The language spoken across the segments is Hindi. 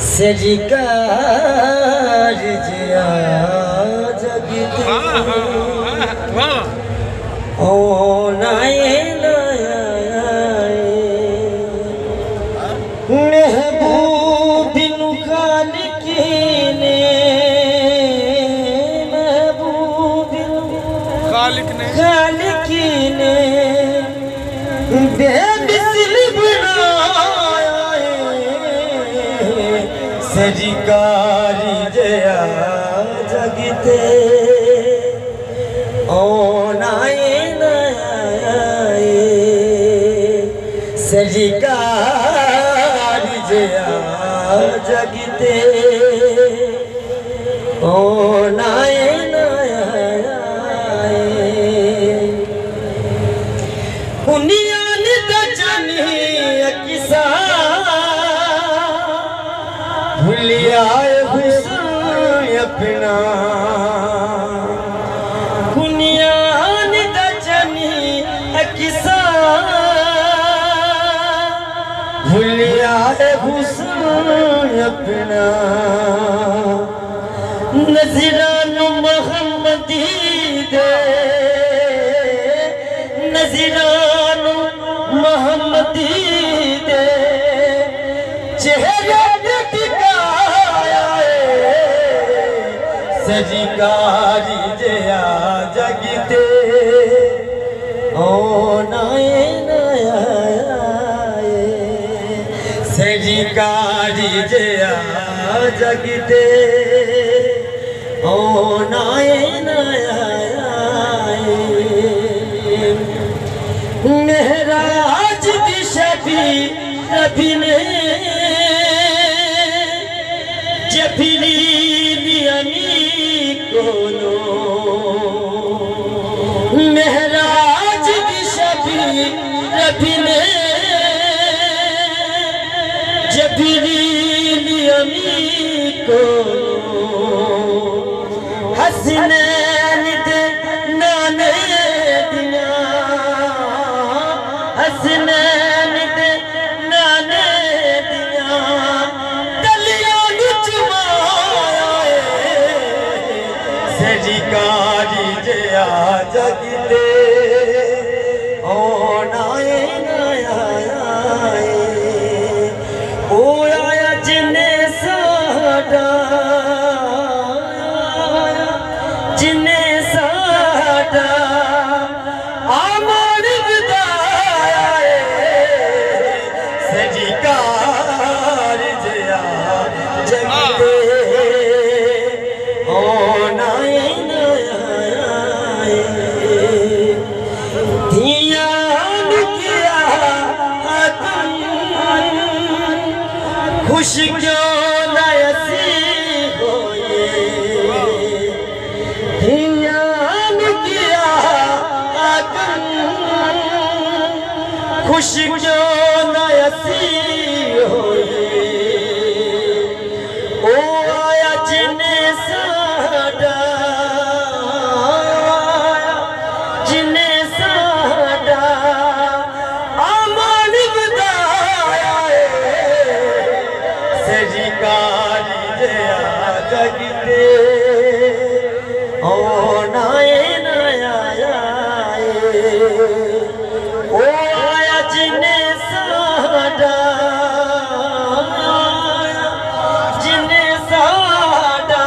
सजकार जिया जगते ओ नाये महबूब बिनु खालिक ने बेमिसल बनाया सजकार जया जगते ओ नाये सजकार जया जगते ओ नाये हुनियान दजनी किसा भूलिया हुस्न अपना हुनियान दजनी किसा भूलिया हुस्न अपना नजरान मोहम्मदी दे नजरान मोहम्मदी दे चेहरे टिकाया सजकारी जया जगते ओ नाये सजकारी जया जगते ओ नाये मेहराज की शबी रबी ने जबरील अमी कोनो मेहराज की शबी रबी ने जबरील अमी कोनो हसनैन दे नाने दिया हसनैन दे नाने दिया गलियां विच सजकारी जया जगते ओ नाये ओ आया जिने साडा जिने साडा आमन विदाया सजकार जया जगते ओ नाये धियान किया खुश क्यों नयसी होए धियान किया खुश क्यों नयसी होए ओ आया जिने साडा जिने साडा आमन विदाया सजकारी जया जगते ओ नाये ओ आया जिने साडा जिने साडा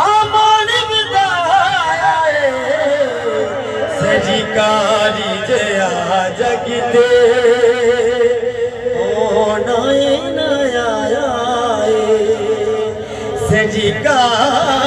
आमन विदाया सजकारी जया जगते ओ नाये सजकार